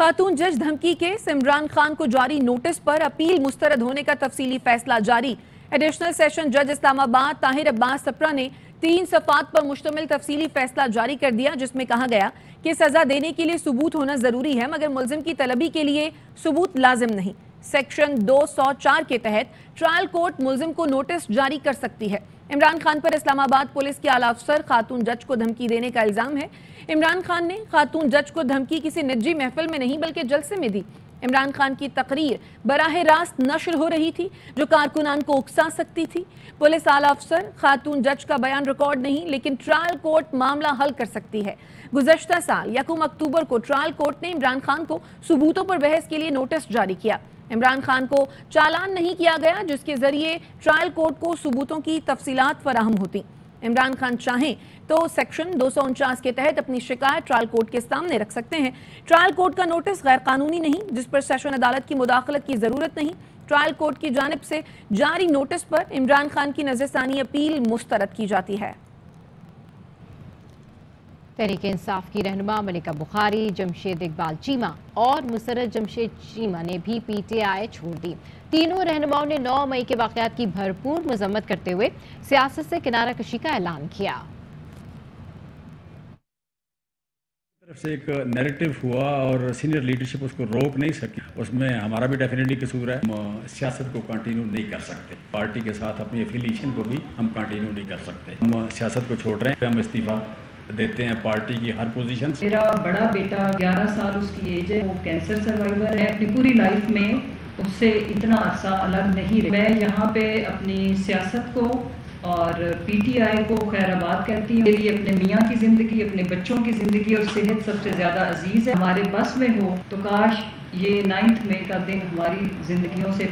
خاتون جج دھمکی کیس، عمران خان کو جاری نوٹس پر اپیل مسترد ہونے کا تفصیلی فیصلہ جاری۔ ایڈیشنل سیشن جج اسلام آباد طاہر عباس سپرا نے 3 صفحات پر مشتمل تفصیلی فیصلہ جاری کر دیا، جس میں کہا گیا کہ سزا دینے کے لیے ثبوت ہونا ضروری ہے، مگر ملزم کی طلبی کے لیے ثبوت لازم نہیں۔ سیکشن 204 کے تحت ٹرائل کورٹ ملزم کو نوٹس جاری کر سکتی ہے۔ عمران خان پر اسلام آباد پولیس کے اعلیٰ افسر خاتون جج کو دھمکی دینے کا الزام ہے۔ عمران خان نے خاتون جج کو دھمکی کسی نجی محفل میں نہیں بلکہ جلسے میں دی۔ عمران خان کی تقریر براہ راست نشر ہو رہی تھی جو کارکنان کو اکسا سکتی تھی۔ پولیس اعلیٰ افسر خاتون جج کا بیان ریکارڈ نہیں، لیکن ٹرائل کورٹ معاملہ حل کر سکتی ہے۔ گزشتہ سال 1 اکتوبر کو ٹرائل کورٹ نے عمران خان کو ثبوتوں پر بحث کے لیے نوٹس جاری کیا۔ عمران خان کو چالان نہیں کیا گیا، جس کے ذریعے ٹرائل کورٹ کو ثبوتوں کی تفصیلات فراہم ہوتی۔ عمران خان چاہیں تو سیکشن 249 کے تحت اپنی شکایت ٹرائل کورٹ کے سامنے رکھ سکتے ہیں۔ ٹرائل کورٹ کا نوٹس غیر قانونی نہیں، جس پر سیشن عدالت کی مداخلت کی ضرورت نہیں۔ ٹرائل کورٹ کی جانب سے جاری نوٹس پر عمران خان کی نظر ثانی اپیل مسترد کی جاتی ہے۔ تحریک انصاف کی رہنما ملکہ بخاری، جمشید اقبال چیمہ اور مسرت جمشید چیمہ نے بھی پی ٹی آئی چھوڑ دی۔ تینوں رہنماؤں نے 9 مئی کے واقعات کی بھرپور مذمت کرتے ہوئے سیاست سے کنارہ کشی کا اعلان کیا۔ طرف سے ایک نیریٹو ہوا اور سینئر لیڈرشپ اس کو روک نہیں سکی، اس میں ہمارا بھی ڈیفینیٹلی قصور ہے۔ ہم سیاست کو کنٹینیو نہیں کر سکتے، پارٹی کے ساتھ اپنی افیلیشن کو بھی ہم کنٹینیو نہیں کر سکتے۔ ہم سیاست کو چھوڑ رہے ہیں، ہم استعفیٰ دیتے ہیں پارٹی کی ہر پوزیشن سے۔ میرا بڑا بیٹا 11 سال اس کی ایج ہے، وہ کینسر سروائیور ہے، اپنی پوری لائف میں اس سے اتنا عرصہ الگ نہیں رہی۔ میں یہاں پہ اپنی سیاست کو اور پی ٹی آئی کو خیر آباد کہتی ہوں۔ میرے لیے اپنے میاں کی زندگی، اپنے بچوں کی زندگی اور صحت سب سے زیادہ عزیز ہے۔ ہمارے بس میں ہو تو کاش یہ 9 مئی کا دن ہماری زندگیوں سے،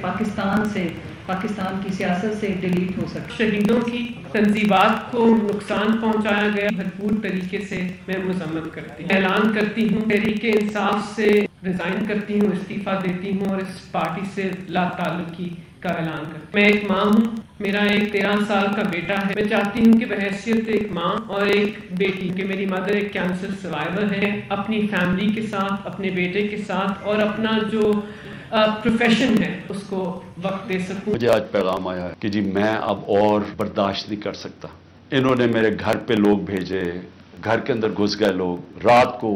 پاکستان کی سیاست سے ڈیلیٹ ہو سکے۔ شہیدوں کی تنظیمات کو نقصان پہنچایا گیا، بھرپور طریقے سے میں مذمت کرتی ہوں، اعلان کرتی ہوں، تحریک انصاف سے ریزائن کرتی ہوں، استعفیٰ دیتی ہوں اور اس پارٹی سے لا تعلقی کا اعلان کرتی ہوں۔ میں ایک ماں ہوں، میرا ایک 13 سال کا بیٹا ہے۔ میں چاہتی ہوں کہ بحیثیت ایک ماں اور ایک بیٹی کہ میری مدر ایک کینسر سروائیور ہے، اپنی فیملی کے ساتھ، اپنے بیٹے کے ساتھ اور اپنا جو پروفیشن ہے اس کو وقت دے سکوں۔ مجھے آج پیغام آیا ہے کہ جی میں اب اور برداشت نہیں کر سکتا۔ انہوں نے میرے گھر پہ لوگ بھیجے، گھر کے اندر گھس گئے لوگ، رات کو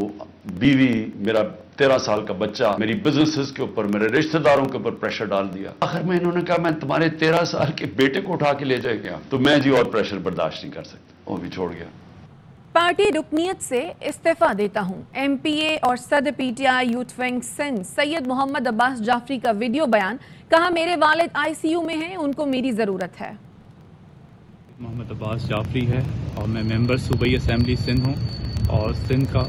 بیوی، میرا 13 سال کا بچہ، میری بزنسز کے اوپر، میرے رشتہ داروں کے اوپر پریشر ڈال دیا۔ آخر میں انہوں نے کہا میں تمہارے 13 سال کے بیٹے کو اٹھا کے لے جائے گا، تو میں جی اور پریشر برداشت نہیں کر سکتا، وہ بھی چھوڑ گیا۔ پارٹی رکنیت سے استعفیٰ دیتا ہوں، ایم پی اے اور صدر P T I youth wing Sindh Syed Muhammad Abbas Jafri کا ویڈیو بیان، کہا میرے والد آئی سی یو میں ہیں، ان کو میری ضرورت ہے۔ محمد عباس جعفری ہے اور میں ممبر صوبائی اسمبلی سندھ ہوں اور سندھ کا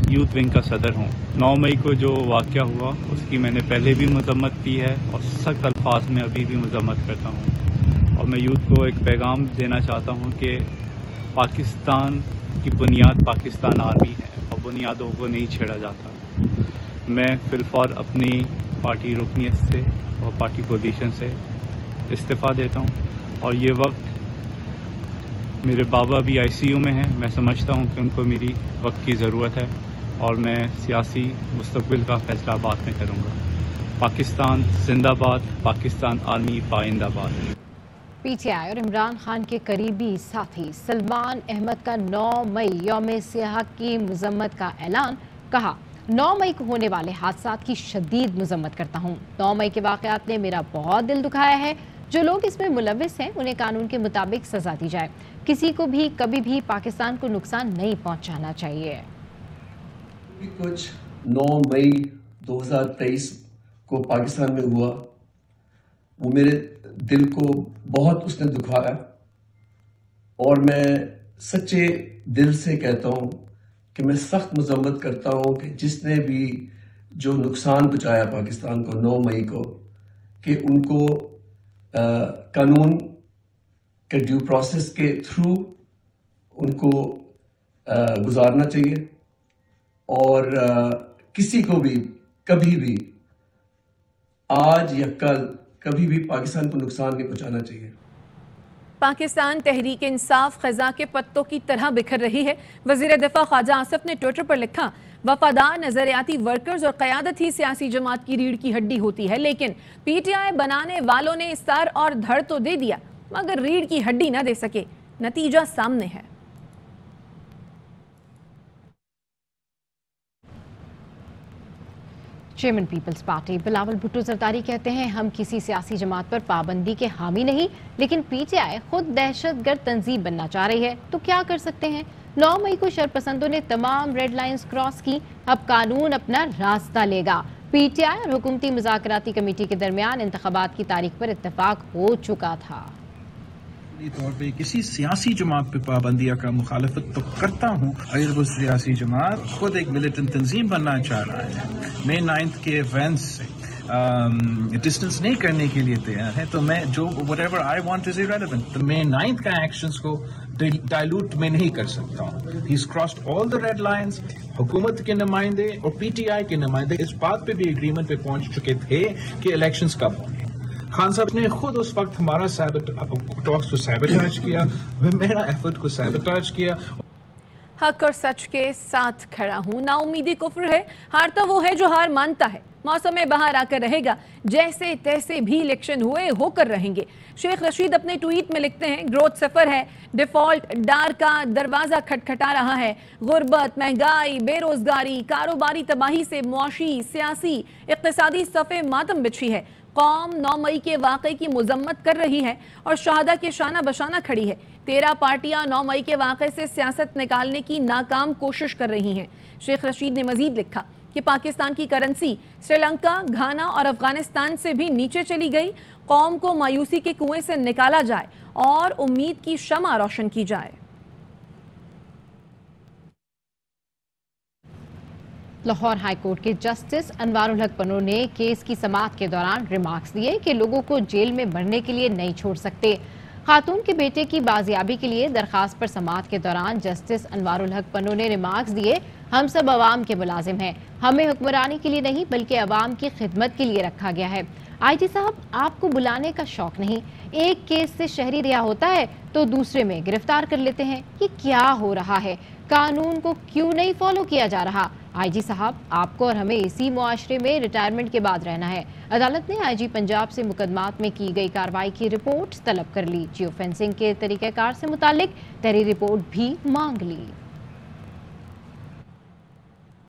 یوتھ ونگ کا صدر ہوں۔ 9 مئی کو جو واقعہ ہوا اس کی میں نے پہلے بھی مذمت کی ہے اور سخت الفاظ میں ابھی بھی مذمت کرتا ہوں، اور میں یوتھ کو ایک پیغام دینا چاہتا ہوں کہ پاکستان کی بنیاد پاکستان آرمی ہے اور بنیادوں کو نہیں چھیڑا جاتا۔ میں فی الفور اپنی پارٹی رکنیت سے اور پارٹی پوزیشن سے استعفیٰ دیتا ہوں، اور یہ وقت میرے بابا بھی آئی سی یو میں ہیں، میں سمجھتا ہوں کہ ان کو میری وقت کی ضرورت ہے اور میں سیاسی مستقبل کا فیصلہ بعد میں کروں گا۔ پاکستان زندہ باد، پاکستان آرمی پائندہ باد۔ پی ٹی آئی اور عمران خان کے قریبی ساتھی سلمان احمد کا 9 مئی یوم سیاہ کی مذمت کا اعلان، کہا 9 مئی کو ہونے والے حادثات کی شدید مذمت کرتا ہوں۔ 9 مئی کے واقعات نے میرا بہت دل دکھایا ہے، جو لوگ اس میں ملوث ہیں انہیں قانون کے مطابق سزا دی جائے، کسی کو بھی کبھی بھی پاکستان کو نقصان نہیں پہنچانا چاہیے۔ کچھ 9 مئی 2023 کو پاکستان میں ہوا وہ میرے دل کو بہت اس نے دکھایا، اور میں سچے دل سے کہتا ہوں کہ میں سخت مذمت کرتا ہوں کہ جس نے بھی جو نقصان پہنچایا پاکستان کو 9 مئی کو، کہ ان کو قانون کے ڈیو پروسیس کے تھرو ان کو گزارنا چاہیے، اور کسی کو بھی کبھی بھی آج یا کل کبھی بھی پاکستان کو نقصان نہیں پہنچانا چاہیے۔ پاکستان تحریک انصاف خزاں کے پتوں کی طرح بکھر رہی ہے۔ وزیر دفاع خواجہ آصف نے ٹویٹر پر لکھا، وفادار نظریاتی ورکرز اور قیادت ہی سیاسی جماعت کی ریڑھ کی ہڈی ہوتی ہے، لیکن پی ٹی آئی بنانے والوں نے سر اور دھڑ تو دے دیا مگر ریڑھ کی ہڈی نہ دے سکے۔ نتیجہ سامنے ہے۔ چیئرمین پیپلز پارٹی بلاول بھٹو زرداری کہتے ہیں ہم کسی سیاسی جماعت پر پابندی کے حامی نہیں، لیکن پی ٹی آئی خود دہشت گرد تنظیم بننا چاہ رہی ہے تو کیا کر سکتے ہیں۔ 9 مئی کو شرپسندوں نے تمام ریڈ لائنز کراس کی، اب قانون اپنا راستہ لے گا۔ پی ٹی آئی اور حکومتی مذاکراتی کمیٹی کے درمیان انتخابات کی تاریخ پر اتفاق ہو چکا تھا۔ طور پہ کسی سیاسی جماعت پہ پابندیاں کا مخالفت تو کرتا ہوں، اگر وہ سیاسی جماعت خود ایک ملیٹنٹ تنظیم بننا چاہ رہا ہے، مئی 9 کے ایونٹس سے ڈسٹنس نہیں کرنے کے لیے تیار ہے، تو میں جو whatever I want is irrelevant۔ تو مئی 9 کا ایکشنز کو ڈائلوٹ میں نہیں کر سکتا ہوں۔ He's crossed all the red lines۔ حکومت کے نمائندے اور پی ٹی آئی کے نمائندے اس بات پہ بھی اگریمنٹ پہ پہنچ چکے تھے کہ الیکشنز کب ہوں گے۔ خان صاحب نے خود اس وقت ہمارا ٹاکس کو سیبوٹیج کیا، میرا ایفرٹ کو سیبوٹیج کیا۔ حق اور سچ کے ساتھ کھڑا ہوں، نا امیدی کفر ہے، ہارتا وہ ہے جو ہار مانتا ہے، موسم بہار آ کر رہے گا، جیسے تیسے بھی الیکشن ہوئے ہو کر رہیں گے۔ شیخ رشید اپنے ٹویٹ میں لکھتے ہیں گروتھ صفر ہے، ڈیفالٹ ڈار کا دروازہ کھٹکھٹا رہا ہے، غربت، مہنگائی، بے روزگاری، کاروباری تباہی سے معاشی، سیاسی، اقتصادی صفے ماتم بچھی ہے۔ قوم 9 مئی کے واقعے کی مذمت کر رہی ہے اور شہداء کے شانہ بشانہ کھڑی ہے۔ 13 پارٹیاں 9 مئی کے واقعے سے سیاست نکالنے کی ناکام کوشش کر رہی ہیں۔ شیخ رشید نے مزید لکھا کہ پاکستان کی کرنسی سری لنکا، گھانا اور افغانستان سے بھی نیچے چلی گئی، قوم کو مایوسی کے کنویں سے نکالا جائے اور امید کی شمع روشن کی جائے۔ لاہور ہائی کورٹ کے جسٹس انوار الحق پنو نے کیس کی سماعت کے دوران ریمارکس دیے کہ لوگوں کو جیل میں مرنے کے لیے نہیں چھوڑ سکتے۔ خاتون کے بیٹے کی بازیابی کے لیے درخواست پر سماعت کے دوران جسٹس انوار الحق پنو نے ریمارکس دیے، ہم سب عوام کے ملازم ہیں، ہمیں حکمرانی کے لیے نہیں بلکہ عوام کی خدمت کے لیے رکھا گیا ہے۔ آئی جی صاحب، آپ کو بلانے کا شوق نہیں، ایک کیس سے شہری رہا ہوتا ہے تو دوسرے میں گرفتار کر لیتے ہیں، یہ کیا ہو رہا ہے؟ قانون کو کیوں نہیں فالو کیا جا رہا؟ آئی جی صاحب، آپ کو اور ہمیں اسی معاشرے میں ریٹائرمنٹ کے بعد رہنا ہے۔ عدالت نے آئی جی پنجاب سے مقدمات میں کی گئی کارروائی کی رپورٹ طلب کر لی، جیو فینسنگ کے طریقہ کار سے متعلق تحریری رپورٹ بھی مانگ لی۔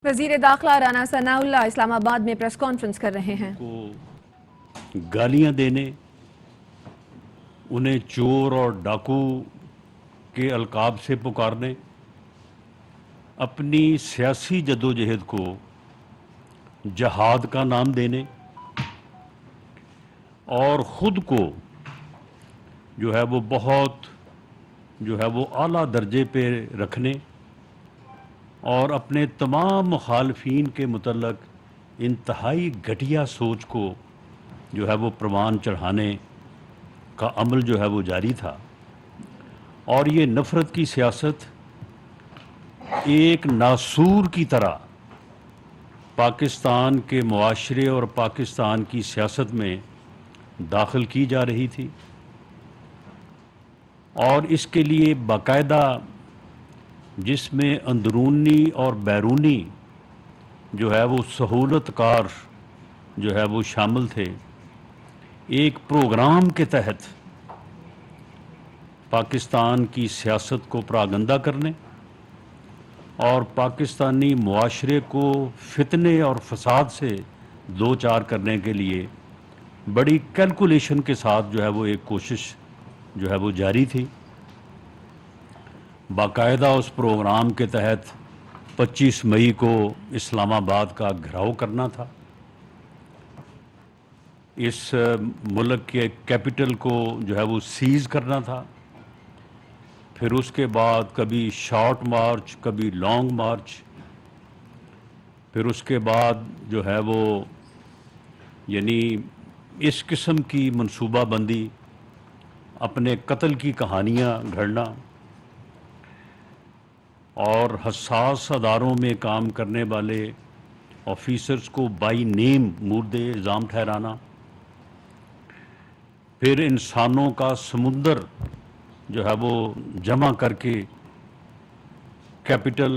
وزیر داخلہ رانا ثناء اللہ اسلام آباد میں پریس کانفرنس کر رہے ہیں۔ گالیاں دینے، انہیں چور اور ڈاکو کے القاب سے پکارنے، اپنی سیاسی جدوجہد کو جہاد کا نام دینے اور خود کو جو ہے وہ بہت اعلیٰ درجے پہ رکھنے اور اپنے تمام مخالفین کے متعلق انتہائی گھٹیا سوچ کو جو ہے وہ پروان چڑھانے کا عمل جو ہے وہ جاری تھا۔ اور یہ نفرت کی سیاست ایک ناسور کی طرح پاکستان کے معاشرے اور پاکستان کی سیاست میں داخل کی جا رہی تھی، اور اس کے لیے باقاعدہ جس میں اندرونی اور بیرونی جو ہے وہ سہولت کار جو ہے وہ شامل تھے، ایک پروگرام کے تحت پاکستان کی سیاست کو پراگندہ کرنے اور پاکستانی معاشرے کو فتنے اور فساد سے دوچار کرنے کے لیے بڑی کیلکولیشن کے ساتھ جو ہے وہ ایک کوشش جو ہے وہ جاری تھی۔ باقاعدہ اس پروگرام کے تحت 25 مئی کو اسلام آباد کا گھراؤ کرنا تھا، اس ملک کے کیپٹل کو جو ہے وہ سیز کرنا تھا، پھر اس کے بعد کبھی شارٹ مارچ، کبھی لانگ مارچ، پھر اس کے بعد جو ہے وہ یعنی اس قسم کی منصوبہ بندی، اپنے قتل کی کہانیاں گھڑنا اور حساس اداروں میں کام کرنے والے آفیسرز کو بائی نیم مورد الزام ٹھہرانا، پھر انسانوں کا سمندر جو ہے وہ جمع کر کے کیپٹل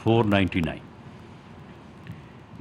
499।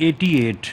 88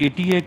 ATA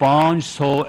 500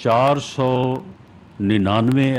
499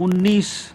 19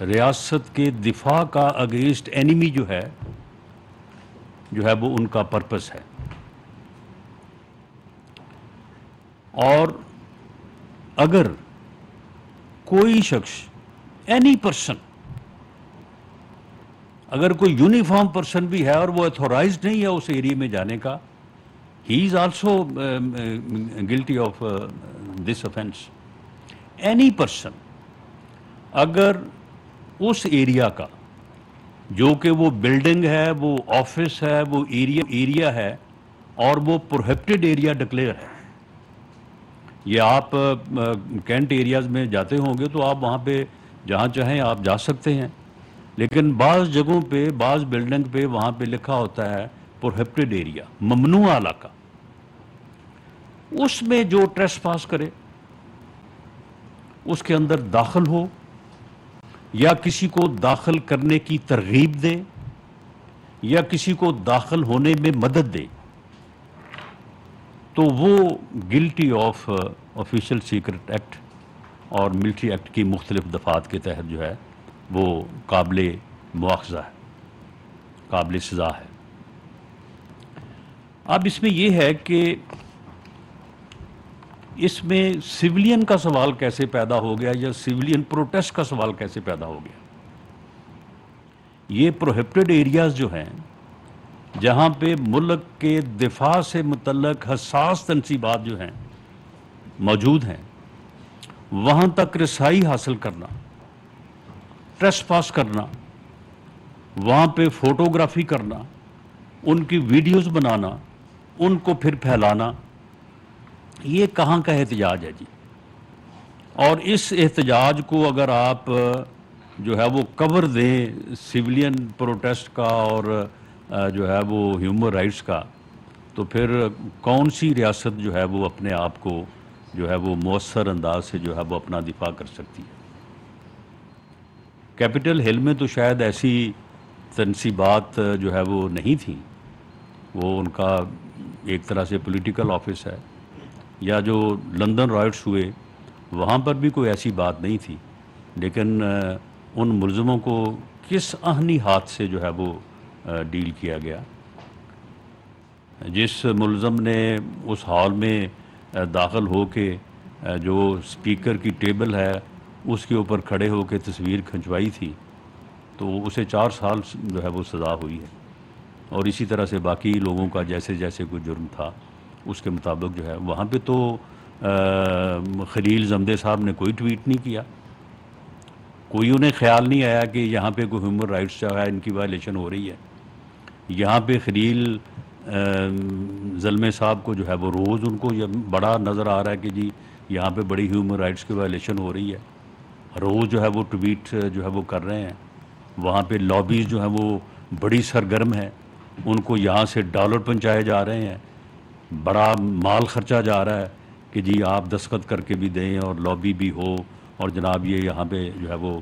ریاست کے دفاع کا اگینسٹ اینیمی جو ہے وہ ان کا پرپس ہے. اور اگر کوئی شخص اینی پرسن اگر کوئی یونیفارم پرسن بھی ہے اور وہ اتھورائزڈ نہیں ہے اس ایریے میں جانے کا, he is also guilty of this offense. Any person اگر اس ایریا کا جو کہ وہ بلڈنگ ہے, وہ آفس ہے, وہ ایریا ہے اور وہ پروہیبٹڈ ایریا ڈکلیئر ہے, یہ آپ کینٹ ایریاز میں جاتے ہوں گے تو آپ وہاں پہ جہاں چاہیں آپ جا سکتے ہیں, لیکن بعض جگہوں پہ بعض بلڈنگ پہ وہاں پہ لکھا ہوتا ہے پروہیبٹڈ ایریا, ممنوع علاقہ. اس میں جو ٹریس پاس کرے, اس کے اندر داخل ہو یا کسی کو داخل کرنے کی ترغیب دے یا کسی کو داخل ہونے میں مدد دے, تو وہ guilty of official secret act اور ملٹری ایکٹ کی مختلف دفعات کے تحت جو ہے وہ قابل مواخذہ ہے, قابل سزا ہے. اب اس میں یہ ہے کہ اس میں سویلین کا سوال کیسے پیدا ہو گیا یا سویلین پروٹیسٹ کا سوال کیسے پیدا ہو گیا. یہ پروہیبٹڈ ایریاز جو ہیں جہاں پہ ملک کے دفاع سے متعلق حساس تنصیبات جو ہیں موجود ہیں, وہاں تک رسائی حاصل کرنا, ٹریس پاس کرنا, وہاں پہ فوٹوگرافی کرنا, ان کی ویڈیوز بنانا, ان کو پھر پھیلانا, یہ کہاں کا احتجاج ہے جی. اور اس احتجاج کو اگر آپ جو ہے وہ کور دیں سویلین پروٹیسٹ کا اور جو ہے وہ ہیومن رائٹس کا, تو پھر کون سی ریاست جو ہے وہ اپنے آپ کو جو ہے وہ مؤثر انداز سے جو ہے وہ اپنا دفاع کر سکتی ہے. کیپٹل ہل میں تو شاید ایسی تنصیبات جو ہے وہ نہیں تھیں, وہ ان کا ایک طرح سے پولیٹیکل آفس ہے, یا جو لندن رائٹس ہوئے وہاں پر بھی کوئی ایسی بات نہیں تھی, لیکن ان ملزموں کو کس آہنی ہاتھ سے جو ہے وہ ڈیل کیا گیا. جس ملزم نے اس ہال میں داخل ہو کے جو اسپیکر کی ٹیبل ہے اس کے اوپر کھڑے ہو کے تصویر کھنچوائی تھی, تو اسے 4 سال جو ہے وہ سزا ہوئی ہے. اور اسی طرح سے باقی لوگوں کا جیسے جیسے کوئی جرم تھا اس کے مطابق جو ہے. وہاں پہ تو خلیل زمدے صاحب نے کوئی ٹویٹ نہیں کیا, کوئی انہیں خیال نہیں آیا کہ یہاں پہ کوئی ہیومن رائٹس جو ہے ان کی وائلیشن ہو رہی ہے. یہاں پہ خلیل زلمے صاحب کو جو ہے وہ روز ان کو یہ بڑا نظر آ رہا ہے کہ جی یہاں پہ بڑی ہیومن رائٹس کی وائلیشن ہو رہی ہے, روز جو ہے وہ ٹویٹ جو ہے وہ کر رہے ہیں. وہاں پہ لابیز جو ہیں وہ بڑی سرگرم ہیں, ان کو یہاں سے ڈالر پہنچائے جا رہے ہیں, بڑا مال خرچہ جا رہا ہے کہ جی آپ دستخط کر کے بھی دیں اور لابی بھی ہو, اور جناب یہ یہاں پہ جو ہے وہ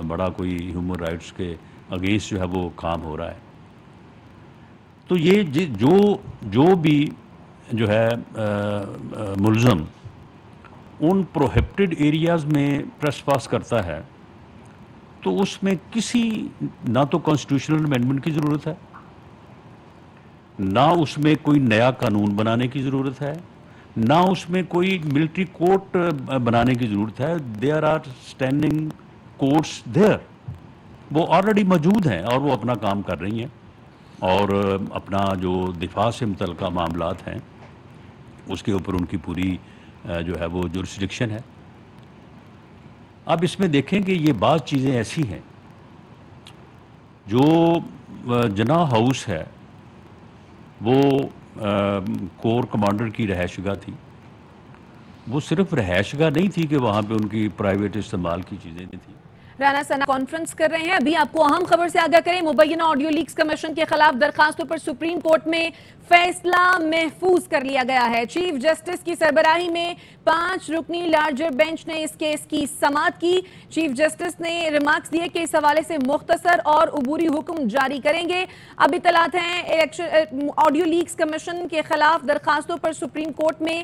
بڑا کوئی ہیومن رائٹس کے اگینسٹ جو ہے وہ کام ہو رہا ہے. تو یہ جو بھی جو ہے ملزم ان پروہیبٹڈ ایریاز میں ٹریس پاس کرتا ہے تو اس میں کسی نہ تو کانسٹیٹیوشنل امینڈمنٹ کی ضرورت ہے, نہ اس میں کوئی نیا قانون بنانے کی ضرورت ہے, نہ اس میں کوئی ملٹری کورٹ بنانے کی ضرورت ہے. دیر آر اسٹینڈنگ کورٹس دیر, وہ آلریڈی موجود ہیں اور وہ اپنا کام کر رہی ہیں اور اپنا جو دفاع سے متعلقہ معاملات ہیں اس کے اوپر ان کی پوری جو ہے وہ جورسڈکشن ہے. اب اس میں دیکھیں کہ یہ بعض چیزیں ایسی ہیں جو جناح ہاؤس ہے وہ کور کمانڈر کی رہائش گاہ تھی. وہ صرف رہائش گاہ نہیں تھی کہ وہاں پہ ان کی پرائیویٹ استعمال کی چیزیں نہیں تھیں. رانا ثنا کانفرنس کر رہے ہیں. ابھی آپ کو اہم خبر سے آگاہ کریں. مبینہ آڈیو لیکس کمیشن کے خلاف درخواستوں پر سپریم کورٹ میں فیصلہ محفوظ کر لیا گیا ہے. چیف جسٹس کی سربراہی میں 5 رکنی لارجر بینچ نے اس کیس کی سماعت کی. چیف جسٹس نے ریمارکس دیے کہ اس حوالے سے مختصر اور عبوری حکم جاری کریں گے. اب اطلاعات ہیں آڈیو لیکس کمیشن کے خلاف درخواستوں پر سپریم کورٹ میں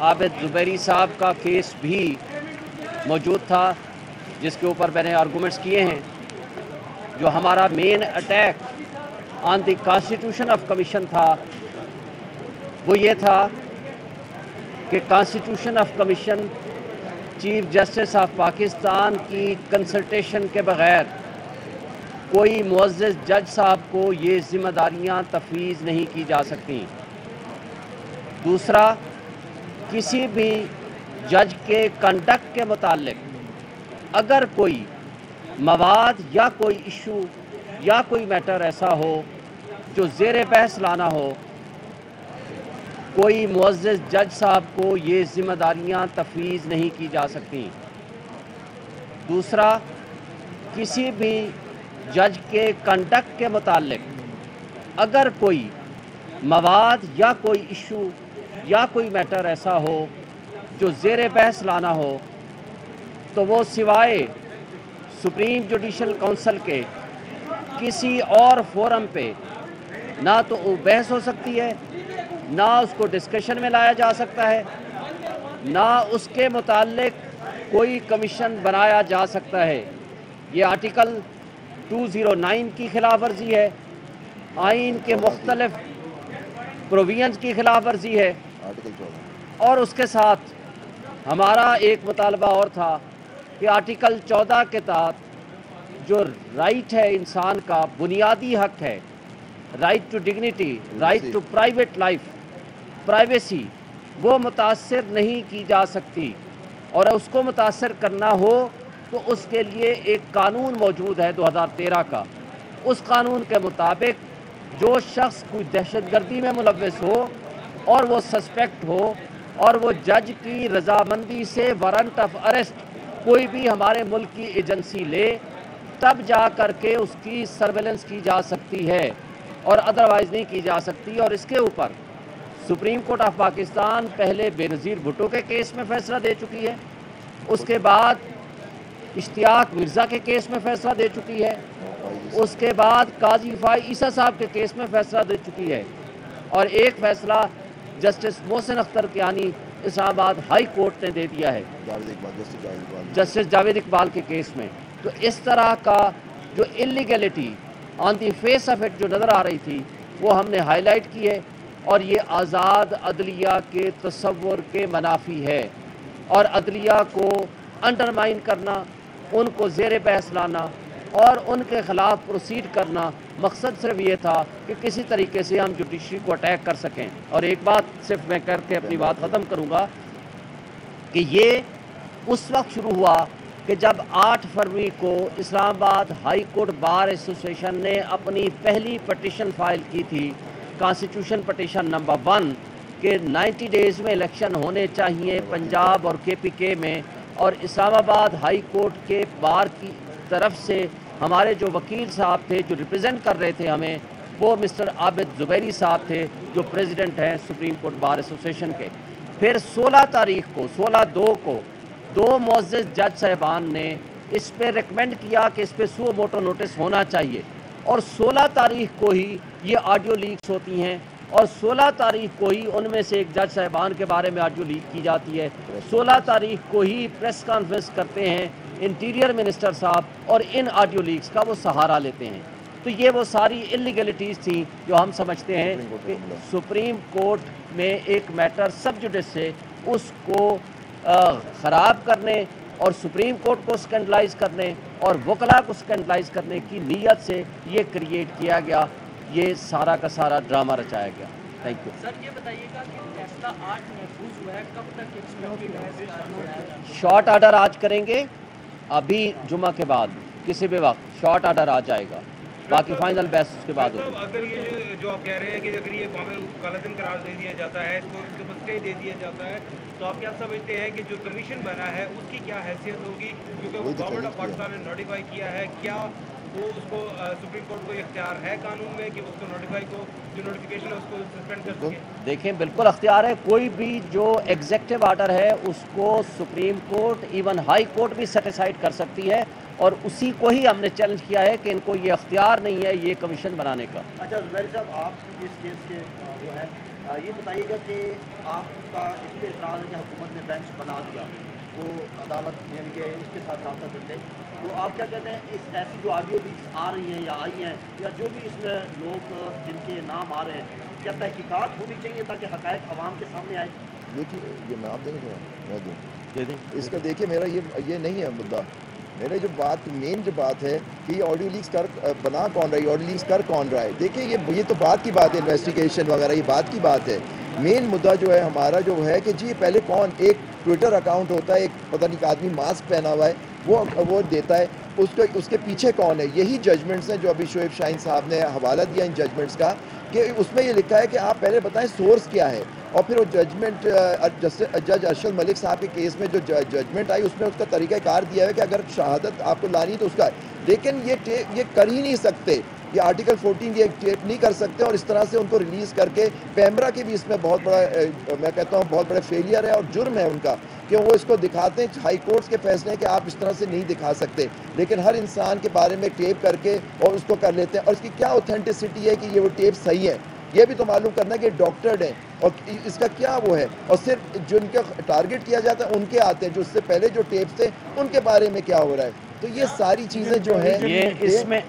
عابد زبیری صاحب کا کیس بھی موجود تھا، جس کے اوپر میں نے آرگومنٹس کیے ہیں. جو ہمارا main attack on the constitution of commission تھا وہ یہ تھا کہ constitution of commission chief justice of Pakistan کی کنسلٹیشن کے بغیر کوئی معزز جج صاحب کو یہ ذمہ داریاں تفویض نہیں کی جا سکتی. دوسرا، کسی بھی جج کے کنڈکٹ کے متعلق اگر کوئی مواد یا کوئی ایشو یا کوئی میٹر ایسا ہو جو زیر بحث لانا ہو، کوئی معزز جج صاحب کو یہ ذمہ داریاں تفویض نہیں کی جا سکتی. دوسرا، کسی بھی جج کے کنڈکٹ کے متعلق اگر کوئی مواد یا کوئی ایشو یا کوئی میٹر ایسا ہو جو زیر بحث لانا ہو تو وہ سوائے سپریم جوڈیشل کونسل کے کسی اور فورم پہ نہ تو وہ بحث ہو سکتی ہے، نہ اس کو ڈسکشن میں لایا جا سکتا ہے، نہ اس کے متعلق کوئی کمیشن بنایا جا سکتا ہے. یہ آرٹیکل 209 کی خلاف ورزی ہے، آئین کے مختلف پروویژنز کی خلاف ورزی ہے. اور اس کے ساتھ ہمارا ایک مطالبہ اور تھا کہ آرٹیکل 14 کے تحت جو رائٹ ہے انسان کا، بنیادی حق ہے، right to dignity, right to private life, privacy, وہ متاثر نہیں کی جا سکتی. اور اس کو متاثر کرنا ہو تو اس کے لیے ایک قانون موجود ہے 2013 کا. اس قانون کے مطابق جو شخص کوئی دہشت گردی میں ملوث ہو اور وہ سسپیکٹ ہو اور وہ جج کی رضامندی سے وارنٹ آف ارسٹ کوئی بھی ہمارے ملک کی ایجنسی لے، تب جا کر کے اس کی سرویلنس کی جا سکتی ہے اور ادروائز نہیں کی جا سکتی. اور اس کے اوپر سپریم کورٹ آف پاکستان پہلے بے نظیر بھٹو کے کیس میں فیصلہ دے چکی ہے، اس کے بعد اشتیاق مرزا کے کیس میں فیصلہ دے چکی ہے، اس کے بعد قاضی فائی عیسیٰ صاحب کے کیس میں فیصلہ دے چکی ہے، اور ایک فیصلہ جسٹس محسن اختر کیانی اسلام آباد ہائی کورٹ نے دے دیا ہے جسٹس جاوید اقبال کے کیس میں. تو اس طرح کا جو انلیگلٹی آن دی فیس آف اٹ جو نظر آ رہی تھی وہ ہم نے ہائی لائٹ کی ہے، اور یہ آزاد عدلیہ کے تصور کے منافی ہے. اور عدلیہ کو انڈرمائن کرنا، ان کو زیر بحث لانا اور ان کے خلاف پروسیڈ کرنا، مقصد صرف یہ تھا کہ کسی طریقے سے ہم جوڈیشری کو اٹیک کر سکیں. اور ایک بات صرف میں کر کے اپنی بات ختم کروں گا کہ یہ اس وقت شروع ہوا کہ جب 8 فروری کو اسلام آباد ہائی کورٹ بار ایسوسیشن نے اپنی پہلی پٹیشن فائل کی تھی، کانسٹیٹیوشن پٹیشن نمبر 1، کہ 90 ڈیز میں الیکشن ہونے چاہیے پنجاب اور KPK میں. اور اسلام آباد ہائی کورٹ کے بار کی طرف سے ہمارے جو وکیل صاحب تھے جو ریپرزینٹ کر رہے تھے ہمیں، وہ مسٹر عابد زبیری صاحب تھے جو پریزیڈنٹ ہیں سپریم کورٹ بار ایسوسیشن کے. پھر 16 تاریخ کو 16/2 کو 2 معزز جج صاحبان نے اس پہ ریکمینڈ کیا کہ اس پہ سو موٹو نوٹس ہونا چاہیے، اور 16 تاریخ کو ہی یہ آڈیو لیکس ہوتی ہیں، اور 16 تاریخ کو ہی ان میں سے ایک جج صاحبان کے بارے میں آڈیو لیک کی جاتی ہے. 16 تاریخ کو ہی پریس کانفرنس کرتے ہیں انٹیریئر منسٹر صاحب اور ان آڈیو لیکس کا وہ سہارا لیتے ہیں. تو یہ وہ ساری انلیگلٹیز تھیں جو ہم سمجھتے ہیں کہ سپریم کورٹ میں ایک میٹر سب جوڈس سے اس کو خراب کرنے اور سپریم کورٹ کو سکینڈلائز کرنے اور وکلاء کو سکینڈلائز کرنے کی نیت سے یہ کریٹ کیا گیا، یہ سارا کا سارا ڈرامہ رچایا گیا. Thank you. سر یہ بتائیے گا کہ فیصلہ آج محفوظ ہوا ہے، کب تک ایکسپیکٹ؟ شارٹ آرڈر آج کریں گے، ابھی جمعہ کے بعد کسی بھی وقت شارٹ آرڈر آ جائے گا، باقی فائنل بحث اس کے بعد ہوگی. اگر یہ جو آپ کہہ رہے ہیں کہ اگر یہ کالعدم قرار دے دیا جاتا ہے، اس کو اسٹے دے دیا جاتا ہے، تو آپ کیا سمجھتے ہیں کہ جو کمیشن بنا ہے اس کی کیا حیثیت ہوگی؟ کیونکہ وہ گورنمنٹ آف پاکستان نے نوٹیفائی کیا ہے، کیا وہ اس کو سپریم کورٹ کو اختیار ہے قانون میں کہ اس کو نوٹیفائی کو جو نوٹیفیکیشن ہے اس کو سسپینڈ کر سکے؟ دیکھیں بالکل اختیار ہے، کوئی بھی جو ایگزیکٹو آرڈر ہے اس کو supreme court even high court بھی سیٹیسفائڈ کر سکتی ہے، اور اسی کو ہی ہم نے چیلنج کیا ہے کہ ان کو یہ اختیار نہیں ہے یہ کمیشن بنانے کا. اچھا زبیر صاحب، آپ اس کیس کے جو ہے یہ بتائیے گا کہ آپ کا اس پہ اعتراض ہے کہ حکومت نے بینچ بنا دیا وہ عدالت یعنی کہ اس کے ساتھ رابطہ کرتے، تو آپ کیا کہتے ہیں اس ایسی جو آڈیو لیکس آ رہی ہیں یا آئی ہیں یا جو بھی اس میں لوگ جن کے نام آ رہے ہیں، کیا تحقیقات ہونی چاہیے تاکہ حقائق عوام کے سامنے آئے؟ دیکھیے یہ میں آپ دیں گے میں دوں اس کا، دیکھیے میرا یہ نہیں ہے مدعا، میرے جو بات مین جو بات ہے کہ یہ آڈیو لیکس بنا کون رہا ہے، آڈیو لیکس کر کون رہا ہے. دیکھیے یہ تو بات کی بات ہے، انویسٹیگیشن وغیرہ یہ بات کی بات ہے. مین مدعا جو ہے ہمارا جو ہے کہ جی پہلے کون، ایک ٹویٹر اکاؤنٹ ہوتا ہے، ایک پتہ نہیں آدمی ماسک پہنا ہوا ہے وہ دیتا ہے، اس کے پیچھے کون ہے. یہی ججمنٹس ہیں جو ابھی شعیب شاہین صاحب نے حوالہ دیا ان ججمنٹس کا، کہ اس میں یہ لکھا ہے کہ آپ پہلے بتائیں سورس کیا ہے. اور پھر وہ ججمنٹ جج ارشد ملک صاحب کے کیس میں جو ججمنٹ آئی اس میں اس کا طریقہ کار دیا ہے کہ اگر شہادت آپ کو لانی تو اس کا ہے. لیکن یہ کر ہی نہیں سکتے، یہ آرٹیکل 14 یہ ٹیپ نہیں کر سکتے، اور اس طرح سے ان کو ریلیز کر کے پیمرا کی بھی اس میں بہت بڑا میں کہتا ہوں بہت بڑا فیلئر ہے اور جرم ہے ان کا کہ وہ اس کو دکھاتے ہیں. ہائی کورٹس کے فیصلے کہ آپ اس طرح سے نہیں دکھا سکتے، لیکن ہر انسان کے بارے میں ٹیپ کر کے اور اس کو کر لیتے ہیں. اور اس کی کیا اوتھینٹسٹی ہے کہ یہ وہ ٹیپ صحیح ہے، یہ بھی تو معلوم کرنا کہ ڈاکٹرڈ ہیں اور اس کا کیا وہ ہے. اور صرف جن کا ٹارگٹ کیا جاتا ہے ان کے آتے ہیں، جو اس سے پہلے جو ٹیپس تھے ان کے بارے میں کیا ہو رہا ہے. تو یہ ساری چیزیں جو ہیں اس میں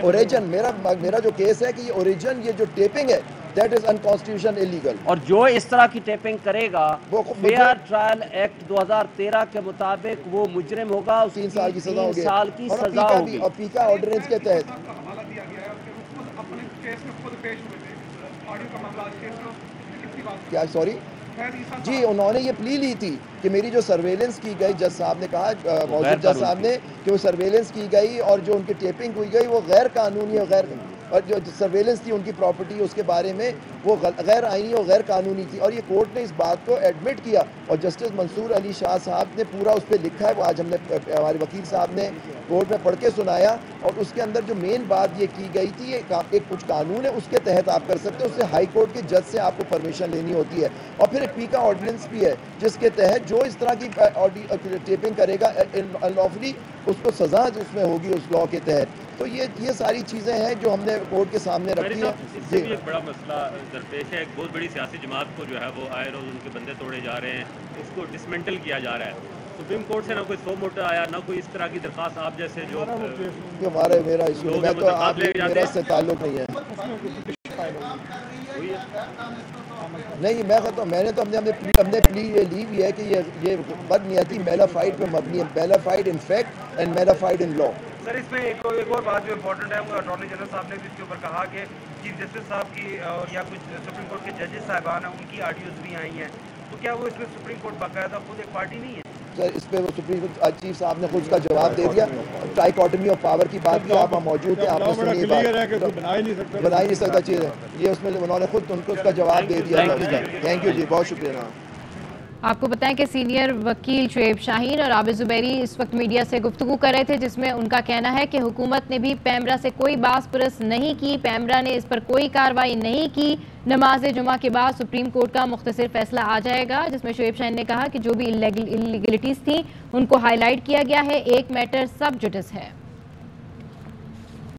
اوریجن میرا جو کیس ہے کہ یہ اوریجن یہ جو ٹیپنگ ہے دیٹ از انکانسٹیٹیوشنل ایلیگل. اور جو اس طرح کی ٹیپنگ کرے گا فیئر ٹرائل ایکٹ 2013 کے مطابق وہ مجرم ہوگا، 3 سال کی سزا ہوگی، 3 سال کی سزا ہوگی. اور پیکا آرڈیننس کے تحت کیا سوری جی انہوں نے یہ پلی لی تھی کہ میری جو سرویلنس کی گئی، جج صاحب نے کہا موجود جج صاحب نے کہ وہ سرویلنس کی گئی اور جو ان کی ٹیپنگ ہوئی گئی وہ غیر قانونی اور جو سرویلنس تھی ان کی پراپرٹی اس کے بارے میں وہ غیر آئینی اور غیر قانونی تھی. اور یہ کورٹ نے اس بات کو ایڈمٹ کیا اور جسٹس منصور علی شاہ صاحب نے پورا اس پہ لکھا ہے. وہ آج ہم نے ہمارے وکیل صاحب نے کورٹ میں پڑھ کے سنایا اور اس کے اندر جو مین بات یہ کی گئی تھی ایک کچھ قانون ہے اس کے تحت آپ کر سکتے ہیں، اس سے ہائی کورٹ کے جج سے آپ کو پرمیشن لینی ہوتی ہے. اور پھر ایک پیکا آرڈیننس بھی ہے جس کے تحت جو اس طرح کی ٹیپنگ کرے گا انلافلی اس کو سزا اس میں ہوگی اس لاء کے تحت. تو یہ ساری چیزیں ہیں جو ہم نے کورٹ کے سامنے رکھی ہیں. اس سے بھی ایک بڑا مسئلہ درپیش ہے، ایک بہت بڑی سیاسی جماعت کو جو ہے وہ آئے روز ان کے بندے توڑے جا رہے ہیں، اس کو ڈسمنٹل کیا جا رہا ہے. سپریم کورٹ سے نہ کوئی سو موٹا آیا، نہ کوئی اس طرح کی درخواست آپ جیسے جو میرا ایشو میں تو آپ میرا اس سے تعلق نہیں ہے. نہیں میں کہتا ہوں میں نے تو ہم نے پلی یہ لی ہوئی ہے کہ یہ بدنیتی میلافائڈ پہ مبنی ہے، میلافائڈ ان فیکٹ اینڈ میلافائڈ ان لا. سر اس میں ایک اور بات جو امپورٹنٹ ہے وہ اٹارنی جنرل صاحب نے بھی اس کے اوپر کہا کہ چیف جسٹس صاحب کی یا کچھ سپریم کورٹ کے ججز صاحبان ہیں ان کی آڈیوز بھی آئی ہیں، تو کیا وہ اس میں سپریم کورٹ باقاعدہ خود ایک پارٹی نہیں ہے؟ سر اس پہ وہ سپریم کورٹ چیف صاحب نے خود اس کا جواب دے دیا. ٹرائیکاٹمی آف پاور کی بات کی، آپ موجود ہیں، آپ نے سنی بات بنا ہی نہیں سکتا چیز ہے یہ، اس میں انہوں نے خود ان کو اس کا جواب دے دیا. تھینک یو جی، بہت شکریہ. آپ کو بتائیں کہ سینئر وکیل شعیب شاہین اور عابد زبیری اس وقت میڈیا سے گفتگو کر رہے تھے جس میں ان کا کہنا ہے کہ حکومت نے بھی پیمرا سے کوئی باز پرس نہیں کی، پیمرا نے اس پر کوئی کارروائی نہیں کی. نماز جمعہ کے بعد سپریم کورٹ کا مختصر فیصلہ آ جائے گا جس میں شعیب شاہین نے کہا کہ جو بھی انلیگلٹیز تھیں ان کو ہائی لائٹ کیا گیا ہے. ایک میٹر سب جوڈس ہے.